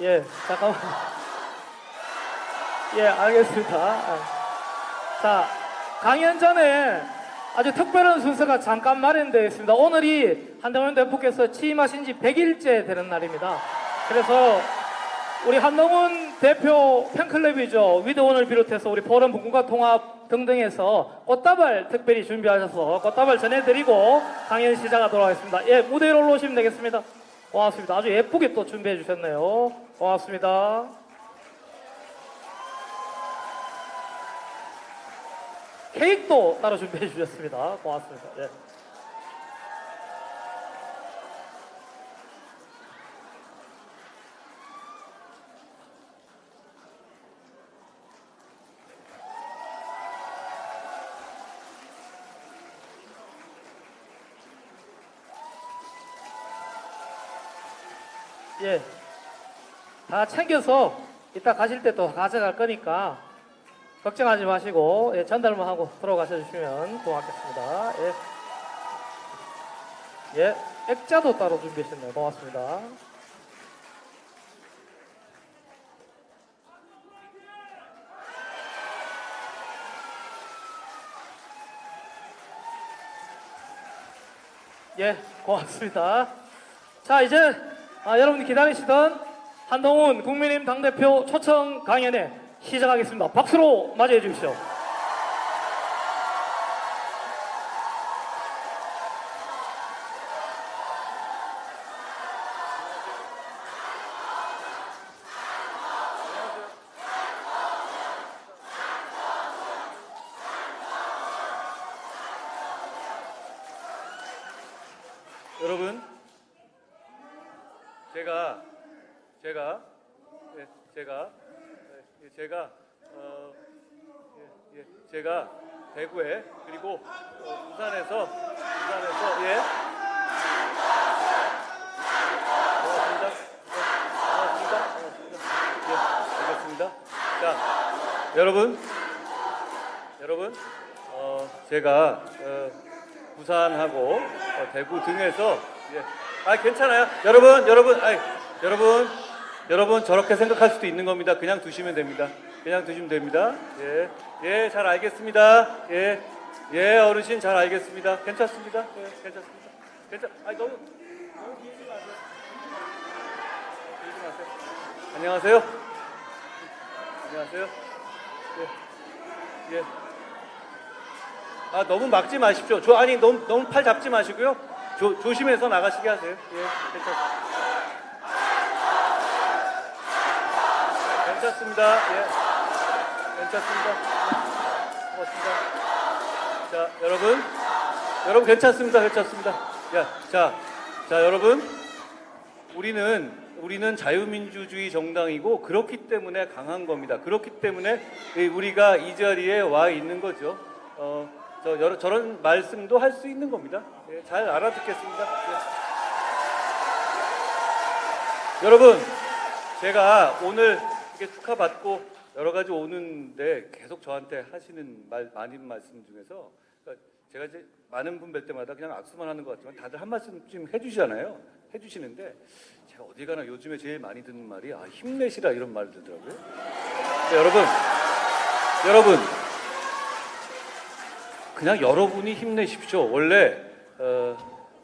예, 잠깐만. 예, 알겠습니다. 자, 강연 전에 아주 특별한 순서가 잠깐 마련되어 있습니다. 오늘이 한동훈 대표께서 취임하신 지 100일째 되는 날입니다. 그래서 우리 한동훈 대표 팬클럽이죠. 위드원을 비롯해서 우리 포럼 분과 통합 등등에서 꽃다발 특별히 준비하셔서 꽃다발 전해드리고 강연 시작하도록 하겠습니다. 예, 무대 위로 올라오시면 되겠습니다. 고맙습니다. 아주 예쁘게 또 준비해 주셨네요. 고맙습니다. 케이크도 따로 준비해 주셨습니다. 고맙습니다. 예. 예, 다 챙겨서 이따 가실 때 또 가져갈 거니까 걱정하지 마시고 예, 전달만 하고 들어가셔 주시면 고맙겠습니다. 예, 예, 액자도 따로 준비하셨네요. 고맙습니다. 예, 고맙습니다. 자, 이제 여러분이 기다리시던 한동훈 국민의힘 당대표 초청 강연회 시작하겠습니다. 박수로 맞이해 주십시오. 여러분, 제가 대구에 그리고 부산에서 예, 고맙습니다. 예, 알겠습니다. 자, 여러분, 제가 부산하고 대구 등에서 예, 괜찮아요. 여러분 저렇게 생각할 수도 있는 겁니다. 그냥 두시면 됩니다. 예, 예, 잘 알겠습니다. 예, 어르신 잘 알겠습니다. 괜찮습니다. 예, 괜찮습니다. 너무 길지 마세요. 안녕하세요. 예. 너무 막지 마십시오. 너무 팔 잡지 마시고요. 조심해서 나가시게 하세요. 예, 괜찮습니다. 예, 괜찮습니다. 고맙습니다. 자, 여러분 괜찮습니다. 자, 여러분, 우리는 자유민주주의 정당이고 그렇기 때문에 강한 겁니다. 그렇기 때문에 우리가 이 자리에 와 있는 거죠. 저런 말씀도 할 수 있는 겁니다. 예, 잘 알아듣겠습니다. 예. 여러분, 제가 오늘 이렇게 축하받고 여러 가지 오는데 계속 저한테 하시는 많은 말씀 중에서 제가 이제 많은 분 뵐 때마다 그냥 악수만 하는 것 같지만 다들 한 말씀쯤 해주시는데 제가 어디 가나 요즘에 제일 많이 듣는 말이 힘내시라 이런 말 들더라고요. 근데 여러분 그냥 여러분이 힘내십시오. 원래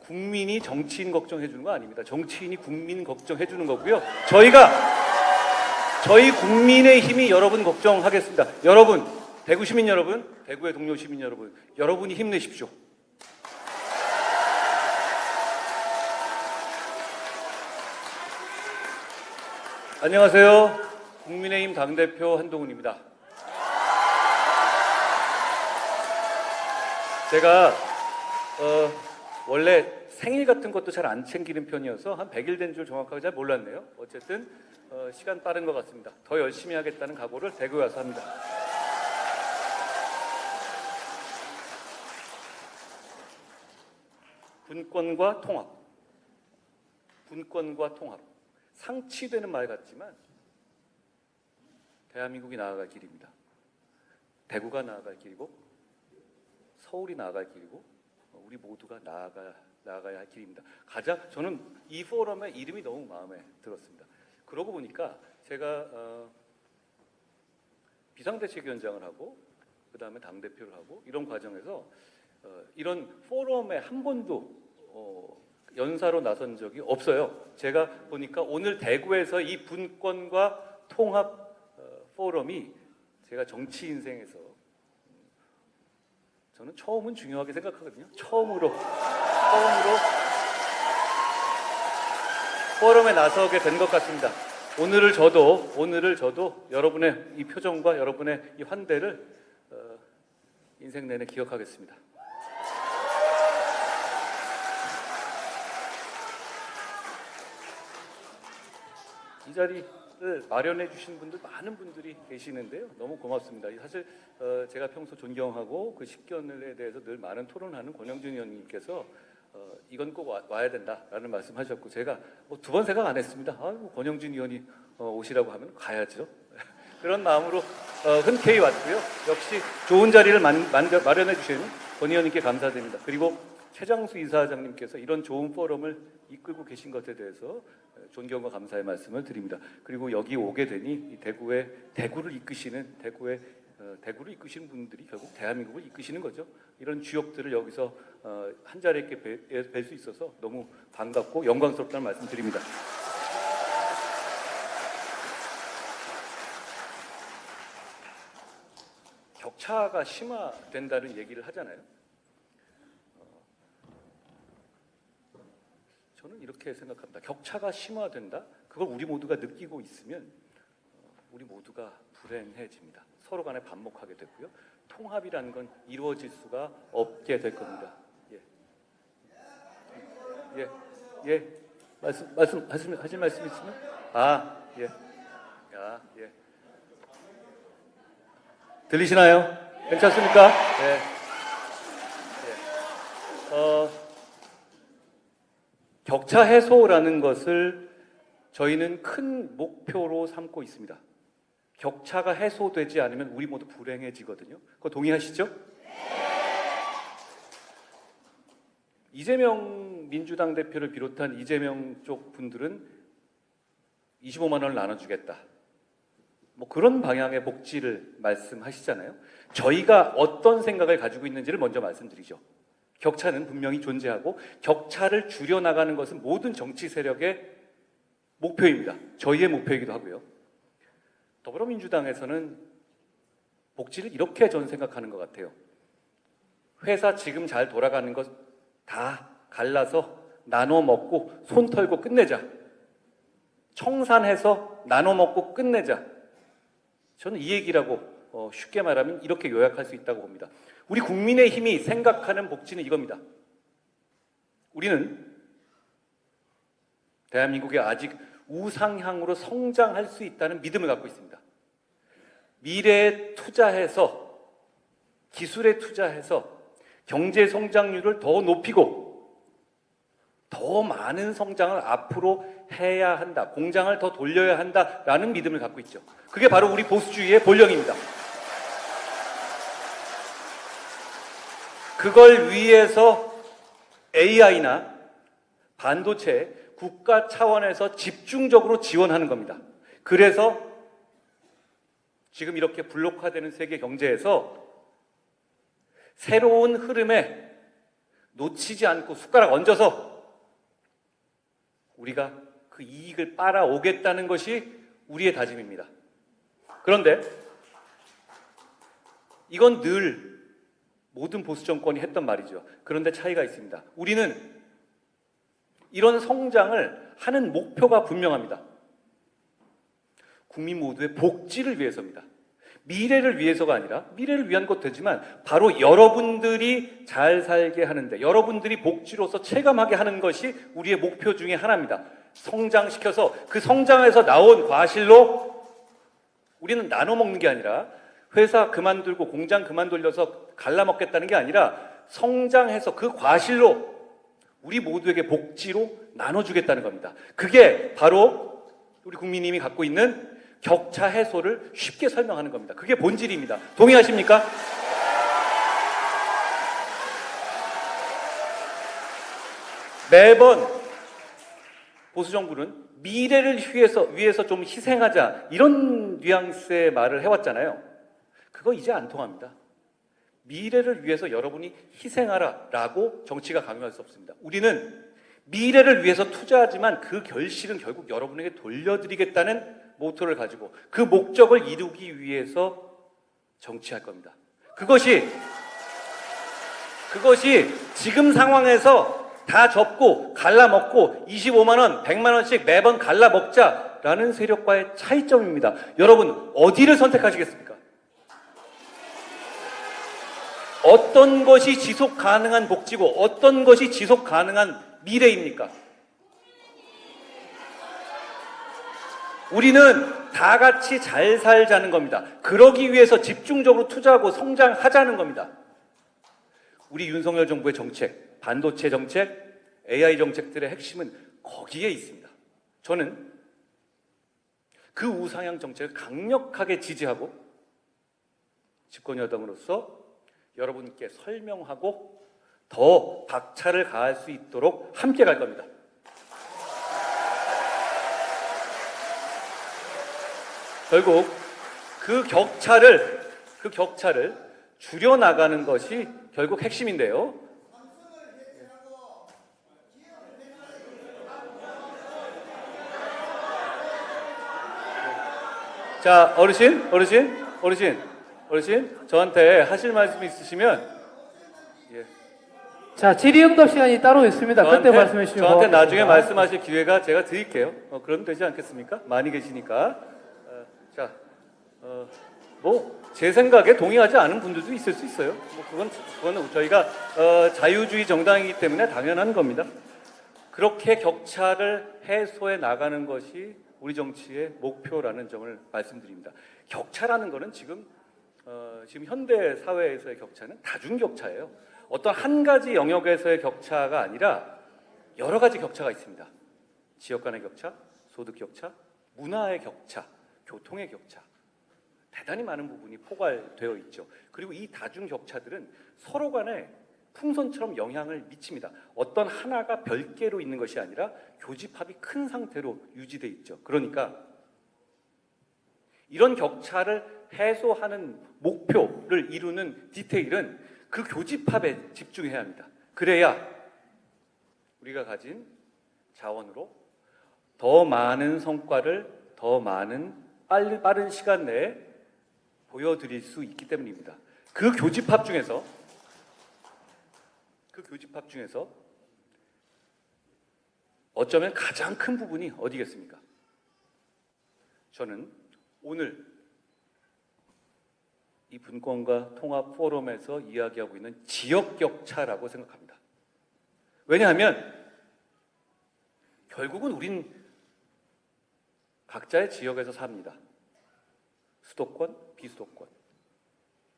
국민이 정치인 걱정해 주는 거 아닙니다. 정치인이 국민 걱정해 주는 거고요. 저희 국민의 힘이 여러분 걱정하겠습니다. 여러분, 대구 시민 여러분, 대구의 동료 시민 여러분, 여러분이 힘내십시오. 안녕하세요. 국민의힘 당대표 한동훈입니다. 제가 원래 생일 같은 것도 잘 안 챙기는 편이어서 한 100일 된 줄 정확하게 잘 몰랐네요. 어쨌든 시간 빠른 것 같습니다. 더 열심히 하겠다는 각오를 대구에 와서 합니다. 분권과 통합. 상치되는 말 같지만 대한민국이 나아갈 길입니다. 대구가 나아갈 길이고 서울이 나아갈 길이고 우리 모두가 나아가야 할 길입니다. 저는 이 포럼의 이름이 너무 마음에 들었습니다. 그러고 보니까 제가 비상대책위원장을 하고 그 다음에 당대표를 하고 이런 과정에서 이런 포럼에 한 번도 연사로 나선 적이 없어요. 제가 보니까 오늘 대구에서 이 분권과 통합 포럼이 제가 정치 인생에서 저는 처음은 중요하게 생각하거든요. 처음으로 포럼에 나서게 된 것 같습니다. 오늘을 저도 여러분의 이 표정과 여러분의 이 환대를 인생 내내 기억하겠습니다. 이 자리를 마련해 주신 분들 많은 분들이 계시는데요. 너무 고맙습니다. 사실 제가 평소 존경하고 그 식견에 대해서 늘 많은 토론하는 권영준 의원님께서 이건 꼭 와야 된다라는 말씀하셨고 제가 뭐 두 번 생각 안 했습니다. 권영준 의원이 오시라고 하면 가야죠. 그런 마음으로 흔쾌히 왔고요. 역시 좋은 자리를 마련해 주시는 권 의원님께 감사드립니다. 그리고 최장수 이사장님께서 이런 좋은 포럼을 이끌고 계신 것에 대해서 존경과 감사의 말씀을 드립니다. 그리고 여기 오게 되니 이 대구를 이끄시는 대구를 이끄시는 분들이 결국 대한민국을 이끄시는 거죠. 이런 주역들을 여기서 한 자리에 뵐 수 있어서 너무 반갑고 영광스럽다는 말씀 드립니다. 격차가 심화된다는 얘기를 하잖아요. 저는 이렇게 생각합니다. 격차가 심화된다? 그걸 우리 모두가 느끼고 있으면 우리 모두가 불행해집니다. 서로 간에 반목하게 되고요. 통합이라는 건 이루어질 수가 없게 될 겁니다. 하실 말씀 있으면? 예. 들리시나요? 괜찮습니까? 네. 격차 해소라는 것을 저희는 큰 목표로 삼고 있습니다. 격차가 해소되지 않으면 우리 모두 불행해지거든요. 그거 동의하시죠? 이재명 민주당 대표를 비롯한 이재명 쪽 분들은 25만 원을 나눠주겠다. 뭐 그런 방향의 복지를 말씀하시잖아요. 저희가 어떤 생각을 가지고 있는지를 먼저 말씀드리죠. 격차는 분명히 존재하고 격차를 줄여나가는 것은 모든 정치 세력의 목표입니다. 저희의 목표이기도 하고요. 더불어민주당에서는 복지를 이렇게 저는 생각하는 것 같아요. 회사 지금 잘 돌아가는 것 다 갈라서 나눠 먹고 손 털고 끝내자. 청산해서 나눠 먹고 끝내자. 저는 이 얘기라고 쉽게 말하면 이렇게 요약할 수 있다고 봅니다. 우리 국민의힘이 생각하는 복지는 이겁니다. 우리는 대한민국이 아직 우상향으로 성장할 수 있다는 믿음을 갖고 있습니다. 미래에 투자해서 기술에 투자해서 경제 성장률을 더 높이고 더 많은 성장을 앞으로 해야 한다. 공장을 더 돌려야 한다라는 믿음을 갖고 있죠. 그게 바로 우리 보수주의의 본령입니다. 그걸 위해서 AI나 반도체 국가 차원에서 집중적으로 지원하는 겁니다. 그래서 지금 이렇게 블록화되는 세계 경제에서 새로운 흐름에 놓치지 않고 숟가락 얹어서 우리가 그 이익을 빨아오겠다는 것이 우리의 다짐입니다. 그런데 이건 늘 모든 보수 정권이 했던 말이죠. 그런데 차이가 있습니다. 우리는 이런 성장을 하는 목표가 분명합니다. 국민 모두의 복지를 위해서입니다. 미래를 위해서가 아니라 미래를 위한 것도 되지만 바로 여러분들이 잘 살게 하는데 여러분들이 복지로서 체감하게 하는 것이 우리의 목표 중에 하나입니다. 성장시켜서 그 성장에서 나온 과실로 우리는 나눠 먹는 게 아니라 회사 그만두고 공장 그만 돌려서 갈라먹겠다는 게 아니라 성장해서 그 과실로 우리 모두에게 복지로 나눠주겠다는 겁니다. 그게 바로 우리 국민님이 갖고 있는 격차 해소를 쉽게 설명하는 겁니다. 그게 본질입니다. 동의하십니까? 매번 보수정부는 미래를 위해서 좀 희생하자 이런 뉘앙스의 말을 해왔잖아요. 그거 이제 안 통합니다. 미래를 위해서 여러분이 희생하라라고 정치가 강요할 수 없습니다. 우리는 미래를 위해서 투자하지만 그 결실은 결국 여러분에게 돌려드리겠다는 모토를 가지고 그 목적을 이루기 위해서 정치할 겁니다. 그것이 지금 상황에서 다 접고 갈라먹고 25만 원, 100만 원씩 매번 갈라먹자라는 세력과의 차이점입니다. 여러분 어디를 선택하시겠습니까? 어떤 것이 지속 가능한 복지고 어떤 것이 지속 가능한 미래입니까? 우리는 다 같이 잘 살자는 겁니다. 그러기 위해서 집중적으로 투자하고 성장하자는 겁니다. 우리 윤석열 정부의 정책, 반도체 정책, AI 정책들의 핵심은 거기에 있습니다. 저는 그 우상향 정책을 강력하게 지지하고 집권 여당으로서 여러분께 설명하고 더 박차를 가할 수 있도록 함께 갈 겁니다. 결국 그 격차를 줄여나가는 것이 결국 핵심인데요. 자, 어르신, 저한테 하실 말씀 있으시면, 예. 자, 질의응답 시간이 따로 있습니다. 그때 말씀해 주시면 저한테 나중에 고맙겠습니다. 말씀하실 기회가 제가 드릴게요. 그러면 되지 않겠습니까? 많이 계시니까. 제 생각에 동의하지 않은 분들도 있을 수 있어요. 그건 저희가 자유주의 정당이기 때문에 당연한 겁니다. 그렇게 격차를 해소해 나가는 것이 우리 정치의 목표라는 점을 말씀드립니다. 격차라는 것은 지금 현대 사회에서의 격차는 다중 격차예요. 어떤 한 가지 영역에서의 격차가 아니라 여러 가지 격차가 있습니다. 지역 간의 격차, 소득 격차, 문화의 격차, 교통의 격차. 대단히 많은 부분이 포괄되어 있죠. 그리고 이 다중 격차들은 서로 간에 풍선처럼 영향을 미칩니다. 어떤 하나가 별개로 있는 것이 아니라 교집합이 큰 상태로 유지되어 있죠. 그러니까 이런 격차를 해소하는 목표를 이루는 디테일은 그 교집합에 집중해야 합니다. 그래야 우리가 가진 자원으로 더 많은 성과를 더 많은 빠른 시간 내에 보여드릴 수 있기 때문입니다. 그 교집합 중에서 어쩌면 가장 큰 부분이 어디겠습니까? 저는 오늘 이 분권과 통합 포럼에서 이야기하고 있는 지역 격차라고 생각합니다. 왜냐하면 결국은 우린 각자의 지역에서 삽니다. 수도권, 비수도권.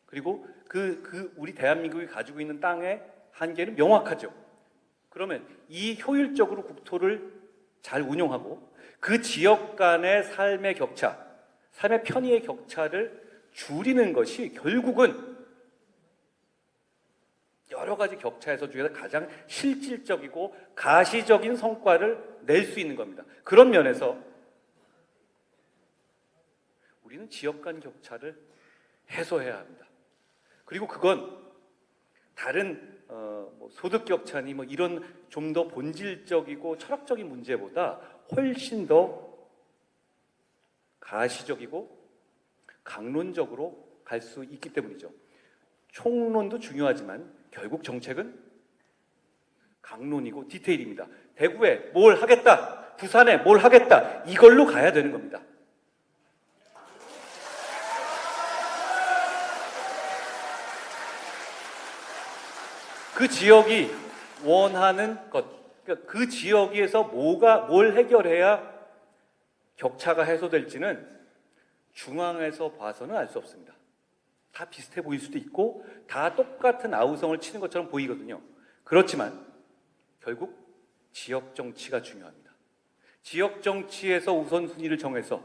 그리고 우리 대한민국이 가지고 있는 땅의 한계는 명확하죠. 그러면 이 효율적으로 국토를 잘 운용하고 그 지역 간의 삶의 격차, 삶의 편의의 격차를 줄이는 것이 결국은 여러 가지 격차 해소 중에서 가장 실질적이고 가시적인 성과를 낼 수 있는 겁니다. 그런 면에서 우리는 지역 간 격차를 해소해야 합니다. 그리고 그건 다른 소득 격차니 이런 좀 더 본질적이고 철학적인 문제보다 훨씬 더 가시적이고 강론적으로 갈 수 있기 때문이죠. 총론도 중요하지만 결국 정책은 강론이고 디테일입니다. 대구에 뭘 하겠다, 부산에 뭘 하겠다, 이걸로 가야 되는 겁니다. 그 지역이 원하는 것, 그러니까 그 지역에서 뭘 해결해야 격차가 해소될지는 중앙에서 봐서는 알 수 없습니다. 다 비슷해 보일 수도 있고 다 똑같은 아우성을 치는 것처럼 보이거든요. 그렇지만 결국 지역 정치가 중요합니다. 지역 정치에서 우선순위를 정해서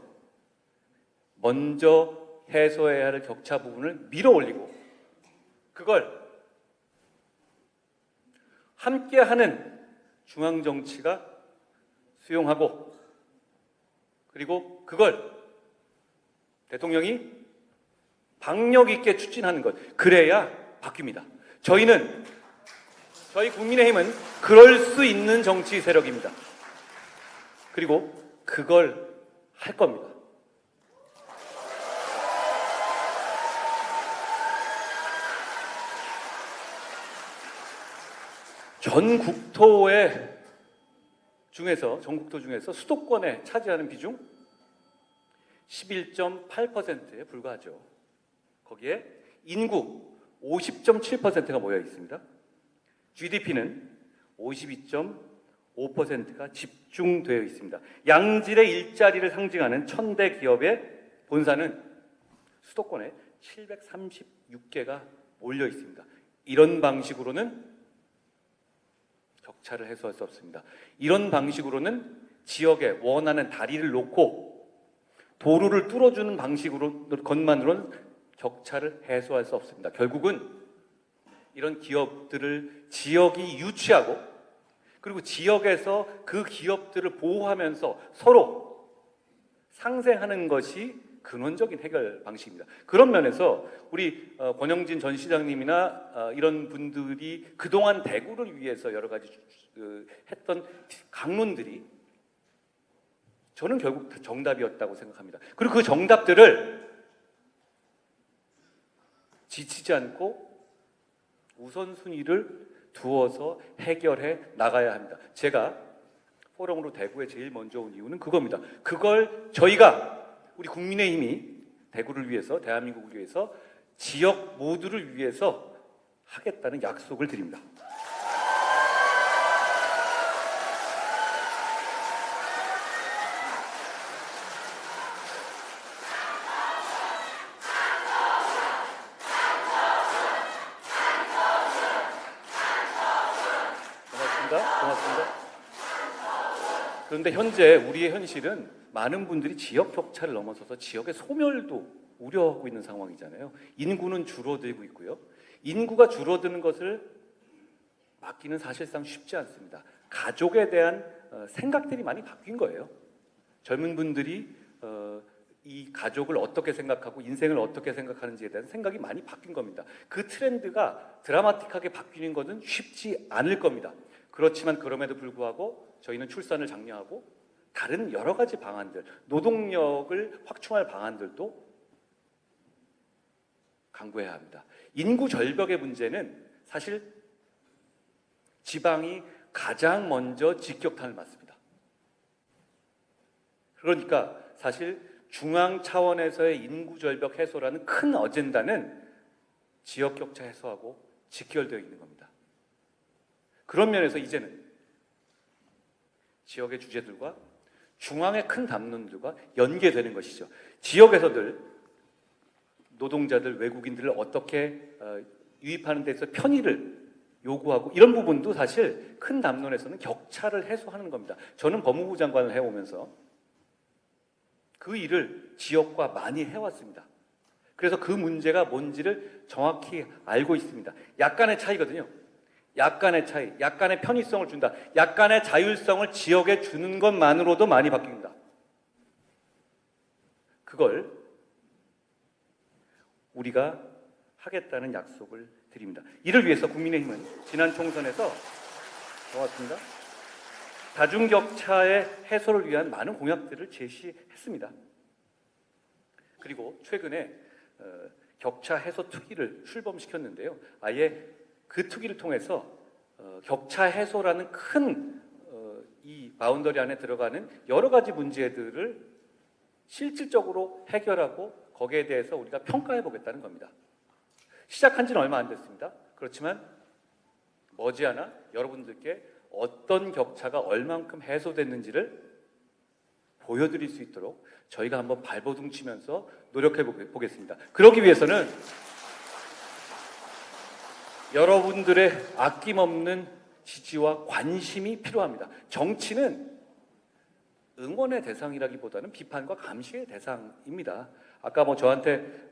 먼저 해소해야 할 격차 부분을 밀어 올리고 그걸 함께하는 중앙 정치가 수용하고 그리고 그걸 대통령이 박력 있게 추진하는 것, 그래야 바뀝니다. 저희 국민의힘은 그럴 수 있는 정치 세력입니다. 그리고 그걸 할 겁니다. 전 국토 중에서 수도권에 차지하는 비중 11.8%에 불과하죠. 거기에 인구 50.7%가 모여 있습니다. GDP는 52.5%가 집중되어 있습니다. 양질의 일자리를 상징하는 1000대 기업의 본사는 수도권에 736개가 몰려 있습니다. 이런 방식으로는 격차를 해소할 수 없습니다. 이런 방식으로는 지역에 원하는 다리를 놓고 도로를 뚫어주는 것만으로는 격차를 해소할 수 없습니다. 결국은 이런 기업들을 지역이 유치하고 그리고 지역에서 그 기업들을 보호하면서 서로 상생하는 것이 근원적인 해결 방식입니다. 그런 면에서 우리 권영진 전 시장님이나 이런 분들이 그동안 대구를 위해서 여러 가지 했던 강론들이 저는 결국 다 정답이었다고 생각합니다. 그리고 그 정답들을 지치지 않고 우선순위를 두어서 해결해 나가야 합니다. 제가 포럼으로 대구에 제일 먼저 온 이유는 그겁니다. 그걸 저희가 우리 국민의힘이 대구를 위해서, 대한민국을 위해서, 지역 모두를 위해서 하겠다는 약속을 드립니다. 고맙습니다. 그런데 현재 우리의 현실은 많은 분들이 지역 격차를 넘어서서 지역의 소멸도 우려하고 있는 상황이잖아요. 인구는 줄어들고 있고요. 인구가 줄어드는 것을 막기는 사실상 쉽지 않습니다. 가족에 대한 생각들이 많이 바뀐 거예요. 젊은 분들이 이 가족을 어떻게 생각하고 인생을 어떻게 생각하는지에 대한 생각이 많이 바뀐 겁니다. 그 트렌드가 드라마틱하게 바뀌는 것은 쉽지 않을 겁니다. 그렇지만 그럼에도 불구하고 저희는 출산을 장려하고 다른 여러 가지 방안들, 노동력을 확충할 방안들도 강구해야 합니다. 인구 절벽의 문제는 사실 지방이 가장 먼저 직격탄을 맞습니다. 그러니까 사실 중앙 차원에서의 인구 절벽 해소라는 큰 어젠다는 지역 격차 해소하고 직결되어 있는 겁니다. 그런 면에서 이제는 지역의 주제들과 중앙의 큰 담론들과 연계되는 것이죠. 지역에서들 노동자들, 외국인들을 어떻게 유입하는 데서 편의를 요구하고 이런 부분도 사실 큰 담론에서는 격차를 해소하는 겁니다. 저는 법무부 장관을 해오면서 그 일을 지역과 많이 해왔습니다. 그래서 그 문제가 뭔지를 정확히 알고 있습니다. 약간의 차이거든요. 약간의 차이, 약간의 편의성을 준다. 약간의 자율성을 지역에 주는 것만으로도 많이 바뀝니다. 그걸 우리가 하겠다는 약속을 드립니다. 이를 위해서 국민의힘은 지난 총선에서 고맙습니다. 다중격차의 해소를 위한 많은 공약들을 제시했습니다. 그리고 최근에 격차 해소 특위를 출범시켰는데요. 아예 그 특위를 통해서 격차 해소라는 큰 이 바운더리 안에 들어가는 여러 가지 문제들을 실질적으로 해결하고 거기에 대해서 우리가 평가해 보겠다는 겁니다. 시작한 지는 얼마 안 됐습니다. 그렇지만 머지않아 여러분들께 어떤 격차가 얼만큼 해소됐는지를 보여드릴 수 있도록 저희가 한번 발버둥 치면서 노력해 보겠습니다. 그러기 위해서는 여러분들의 아낌없는 지지와 관심이 필요합니다. 정치는 응원의 대상이라기보다는 비판과 감시의 대상입니다. 아까 저한테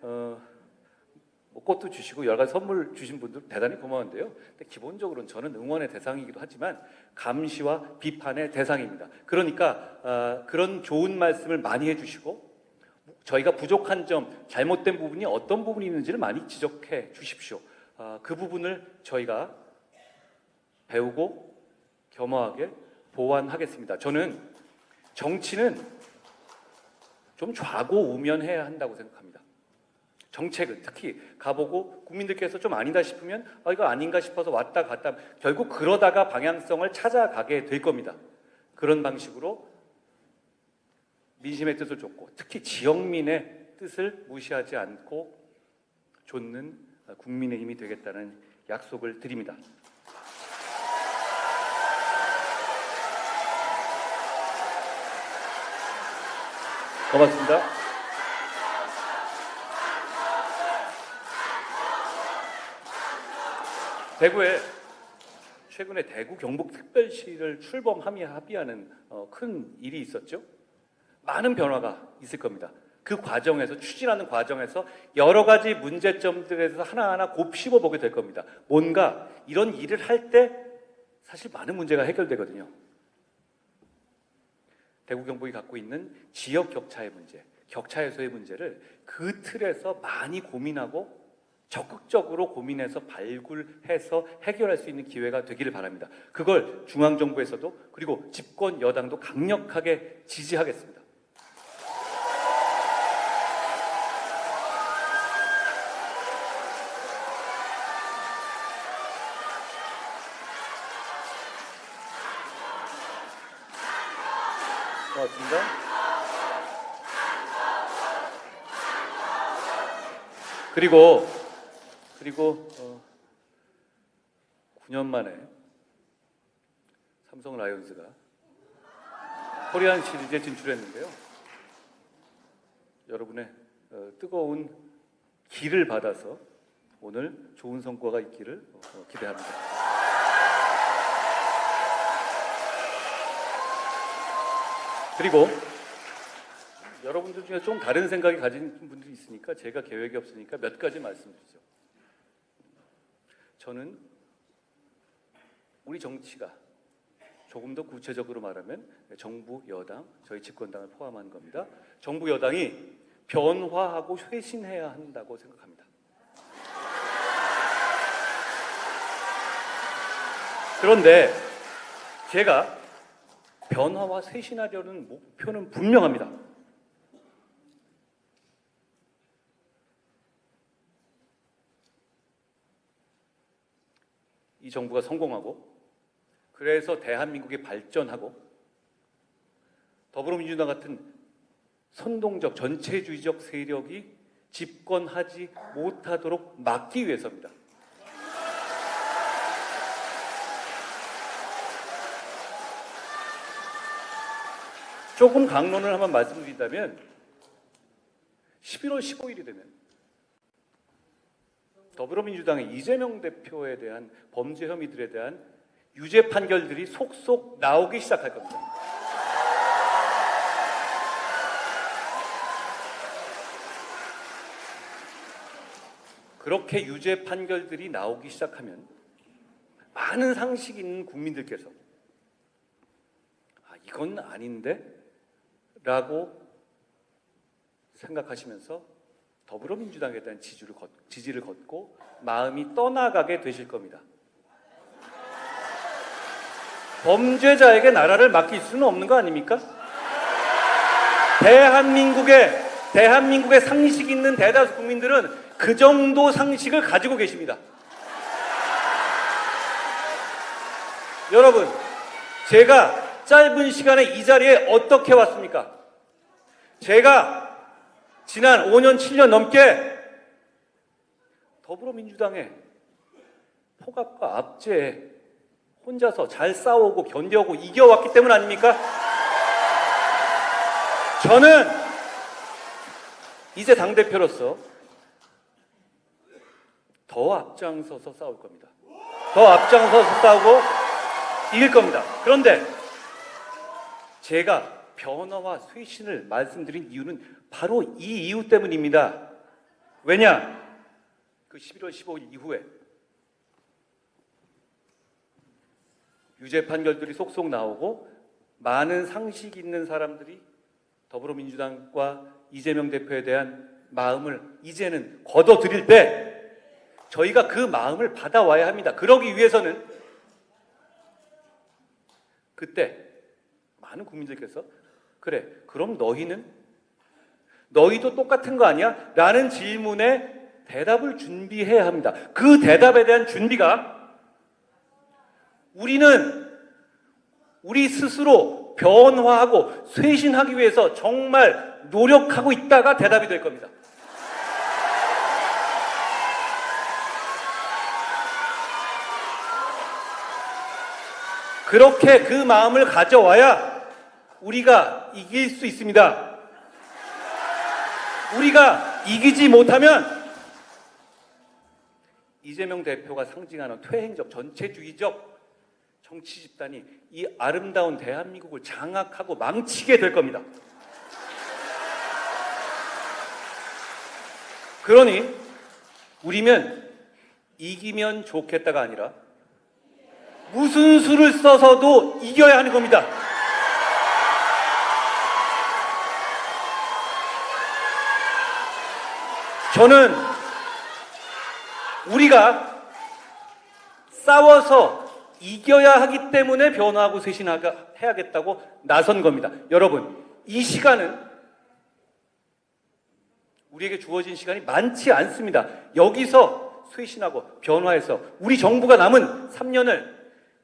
꽃도 주시고 여러 가지 선물 주신 분들 대단히 고마운데요. 근데 기본적으로는 저는 응원의 대상이기도 하지만 감시와 비판의 대상입니다. 그러니까 그런 좋은 말씀을 많이 해주시고 저희가 부족한 점, 잘못된 부분이 어떤 부분이 있는지를 많이 지적해 주십시오. 그 부분을 저희가 배우고 겸허하게 보완하겠습니다. 저는 정치는 좀 좌고우면해야 한다고 생각합니다. 정책은 특히 가보고 국민들께서 좀 아니다 싶으면 이거 아닌가 싶어서 왔다 갔다 결국 그러다가 방향성을 찾아가게 될 겁니다. 그런 방식으로 민심의 뜻을 좇고 특히 지역민의 뜻을 무시하지 않고 좇는 국민의힘이 되겠다는 약속을 드립니다. 고맙습니다. 대구에 최근에 대구 경북특별시를 합의하는 큰 일이 있었죠. 많은 변화가 있을 겁니다. 그 과정에서 추진하는 과정에서 여러 가지 문제점들에 대해서 하나하나 곱씹어 보게 될 겁니다. 뭔가 이런 일을 할 때 사실 많은 문제가 해결되거든요. 대구 경북이 갖고 있는 지역 격차의 문제, 격차 해소의 문제를 그 틀에서 많이 고민하고 적극적으로 고민해서 발굴해서 해결할 수 있는 기회가 되기를 바랍니다. 그걸 중앙정부에서도 그리고 집권 여당도 강력하게 지지하겠습니다. 고맙습니다. 그리고 9년 만에 삼성 라이온즈가 코리안 시리즈에 진출했는데요. 여러분의 뜨거운 기를 받아서 오늘 좋은 성과가 있기를 기대합니다. 그리고 여러분들 중에 좀 다른 생각이 가진 분들이 있으니까 제가 계획이 없으니까 몇 가지 말씀드리죠. 저는 우리 정치가 조금 더 구체적으로 말하면 정부, 여당, 저희 집권당을 포함한 겁니다. 정부, 여당이 변화하고 쇄신해야 한다고 생각합니다. 그런데 제가 변화와 쇄신하려는 목표는 분명합니다. 이 정부가 성공하고 그래서 대한민국이 발전하고 더불어민주당 같은 선동적 전체주의적 세력이 집권하지 못하도록 막기 위해서입니다. 조금 강론을 한번 말씀드린다면 11월 15일이 되면 더불어민주당의 이재명 대표에 대한 범죄 혐의들에 대한 유죄 판결들이 속속 나오기 시작할 겁니다. 그렇게 유죄 판결들이 나오기 시작하면 많은 상식 있는 국민들께서 이건 아닌데? 라고 생각하시면서 더불어민주당에 대한 지지를 걷고 마음이 떠나가게 되실 겁니다. 범죄자에게 나라를 맡길 수는 없는 거 아닙니까? 대한민국의 상식 있는 대다수 국민들은 그 정도 상식을 가지고 계십니다. 여러분, 제가 짧은 시간에 이 자리에 어떻게 왔습니까? 제가 지난 5년, 7년 넘게 더불어민주당의 폭압과 압제에 혼자서 잘 싸우고 견뎌오고 이겨왔기 때문 아닙니까? 저는 이제 당대표로서 더 앞장서서 싸울 겁니다. 더 앞장서서 싸우고 이길 겁니다. 그런데 제가 변화와 쇄신을 말씀드린 이유는 바로 이 이유 때문입니다. 왜냐? 그 11월 15일 이후에 유죄 판결들이 속속 나오고 많은 상식 있는 사람들이 더불어민주당과 이재명 대표에 대한 마음을 이제는 걷어들일 때 저희가 그 마음을 받아와야 합니다. 그러기 위해서는 그때 많은 국민들께서 그래, 그럼 너희도 똑같은 거 아니야? 라는 질문에 대답을 준비해야 합니다. 그 대답에 대한 준비가 우리는 우리 스스로 변화하고 쇄신하기 위해서 정말 노력하고 있다가 대답이 될 겁니다. 그렇게 그 마음을 가져와야 우리가 이길 수 있습니다. 우리가 이기지 못하면 이재명 대표가 상징하는 퇴행적, 전체주의적 정치 집단이 이 아름다운 대한민국을 장악하고 망치게 될 겁니다. 그러니 우리면 이기면 좋겠다가 아니라 무슨 수를 써서도 이겨야 하는 겁니다. 저는 우리가 싸워서 이겨야 하기 때문에 변화하고 쇄신해야겠다고 나선 겁니다. 여러분, 이 시간은 우리에게 주어진 시간이 많지 않습니다. 여기서 쇄신하고 변화해서 우리 정부가 남은 3년을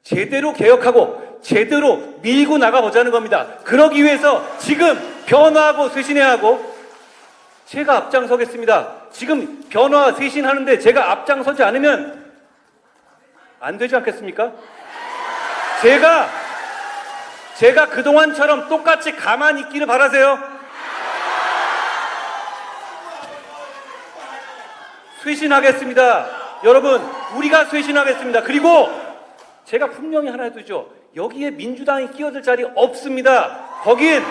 제대로 개혁하고 제대로 밀고 나가보자는 겁니다. 그러기 위해서 지금 변화하고 쇄신해야 하고 제가 앞장서겠습니다. 지금 변화 쇄신하는데 제가 앞장서지 않으면 안 되지 않겠습니까? 제가 그동안처럼 똑같이 가만히 있기를 바라세요. 쇄신하겠습니다. 여러분, 우리가 쇄신하겠습니다. 그리고 제가 분명히 하나 해두죠. 여기에 민주당이 끼어들 자리 없습니다. 거긴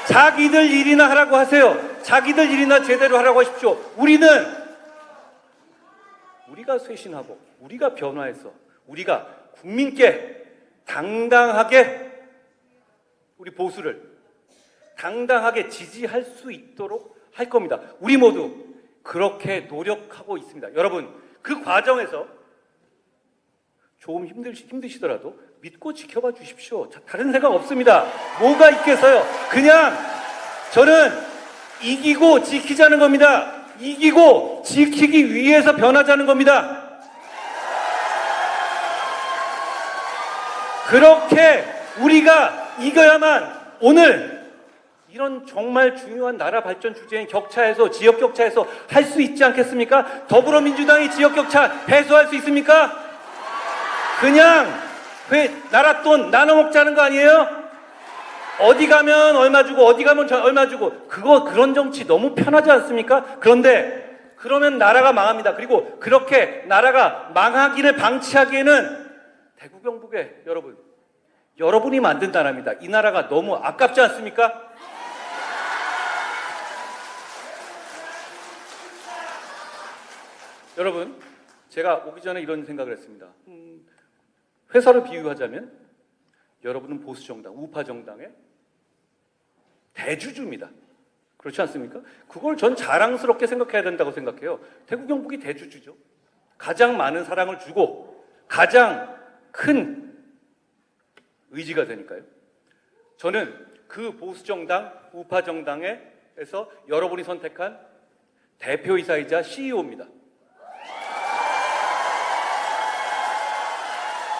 자기들 일이나 하라고 하세요. 자기들 일이나 제대로 하라고 하십시오. 우리가 쇄신하고 우리가 변화해서 우리가 국민께 당당하게 우리 보수를 당당하게 지지할 수 있도록 할 겁니다. 우리 모두 그렇게 노력하고 있습니다. 여러분, 그 과정에서 조금 힘드시더라도 믿고 지켜봐 주십시오. 다른 생각 없습니다. 뭐가 있겠어요? 그냥 저는 이기고 지키자는 겁니다. 이기고 지키기 위해서 변하자는 겁니다. 그렇게 우리가 이겨야만 오늘 이런 정말 중요한 나라 발전 주제인 격차 해소, 지역 격차 해소 할 수 있지 않겠습니까? 더불어민주당이 지역 격차 해소할 수 있습니까? 그냥 나라 돈 나눠 먹자는 거 아니에요? 어디 가면 얼마 주고 어디 가면 얼마 주고 그런 정치 너무 편하지 않습니까? 그런데 그러면 나라가 망합니다. 그리고 그렇게 나라가 망하기를 방치하기에는 대구 경북에 여러분이 만든 나라입니다. 이 나라가 너무 아깝지 않습니까? 여러분, 제가 오기 전에 이런 생각을 했습니다. 회사를 비유하자면 여러분은 보수정당, 우파정당의 대주주입니다. 그렇지 않습니까? 그걸 전 자랑스럽게 생각해야 된다고 생각해요. 대구 경북이 대주주죠. 가장 많은 사랑을 주고 가장 큰 의지가 되니까요. 저는 그 보수정당, 우파정당에서 여러분이 선택한 대표이사이자 CEO입니다.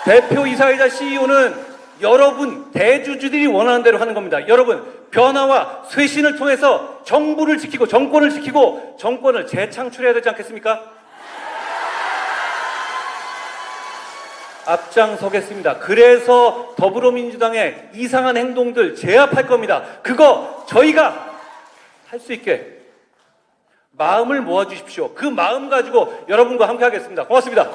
대표이사이자 CEO는 여러분 대주주들이 원하는 대로 하는 겁니다. 여러분, 변화와 쇄신을 통해서 정부를 지키고 정권을 지키고 정권을 재창출해야 되지 않겠습니까? 앞장서겠습니다. 그래서 더불어민주당의 이상한 행동들 제압할 겁니다. 그거 저희가 할 수 있게 마음을 모아주십시오. 그 마음 가지고 여러분과 함께 하겠습니다. 고맙습니다.